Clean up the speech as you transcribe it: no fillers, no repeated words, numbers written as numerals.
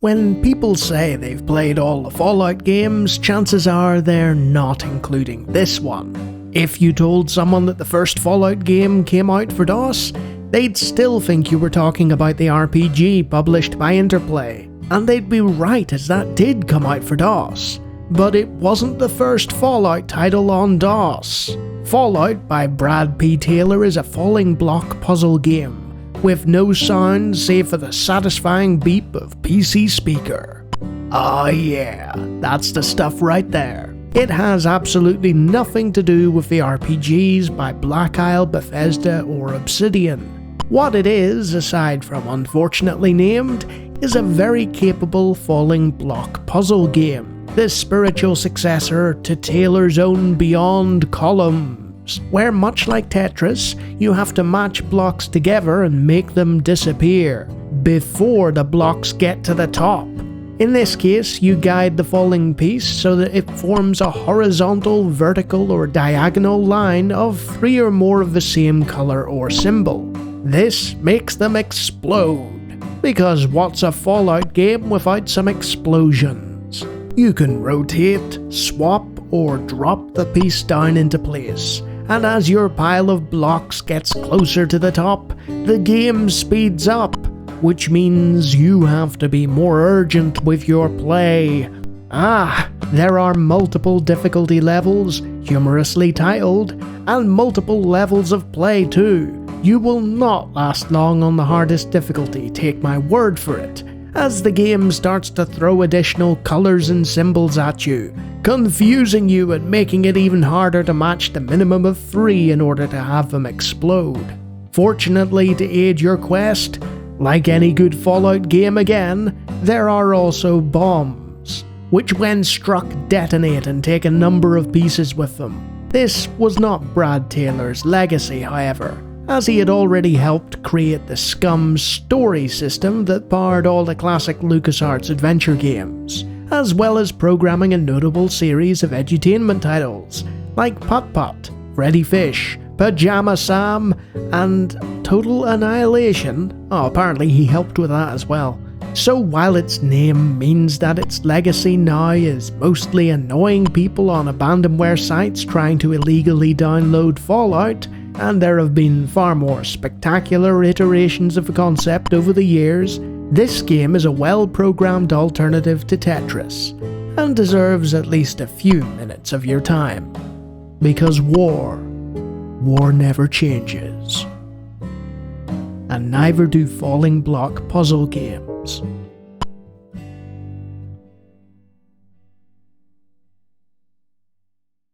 When people say they've played all the Fallout games, chances are they're not including this one. If you told someone that the first Fallout game came out for DOS, they'd still think you were talking about the RPG published by Interplay, and they'd be right, as that did come out for DOS. But it wasn't the first Fallout title on DOS. Fallout by Brad P. Taylor is a falling block puzzle game, with no sound save for the satisfying beep of PC speaker. Oh yeah, that's the stuff right there. It has absolutely nothing to do with the RPGs by Black Isle, Bethesda, or Obsidian. What it is, aside from unfortunately named, is a very capable falling block puzzle game, the spiritual successor to Taylor's own Beyond Columns, where much like Tetris, you have to match blocks together and make them disappear before the blocks get to the top. In this case, you guide the falling piece so that it forms a horizontal, vertical, or diagonal line of 3 or more of the same color or symbol. This makes them explode, because what's a Fallout game without some explosions? You can rotate, swap, or drop the piece down into place, and as your pile of blocks gets closer to the top, the game speeds up, which means you have to be more urgent with your play. There are multiple difficulty levels, humorously titled, and multiple levels of play too. You will not last long on the hardest difficulty, take my word for it, as the game starts to throw additional colours and symbols at you, confusing you and making it even harder to match the minimum of 3 in order to have them explode. Fortunately, to aid your quest, like any good Fallout game again, there are also bombs, which when struck detonate and take a number of pieces with them. This was not Brad Taylor's legacy, however, as he had already helped create the Scum story system that powered all the classic LucasArts adventure games, as well as programming a notable series of edutainment titles, like Putt Putt, Freddy Fish, Pajama Sam, and Total Annihilation. Apparently he helped with that as well. So while its name means that its legacy now is mostly annoying people on abandonware sites trying to illegally download Fallout, and there have been far more spectacular iterations of the concept over the years, this game is a well-programmed alternative to Tetris, and deserves at least a few minutes of your time. Because war never changes. And neither do falling block puzzle games.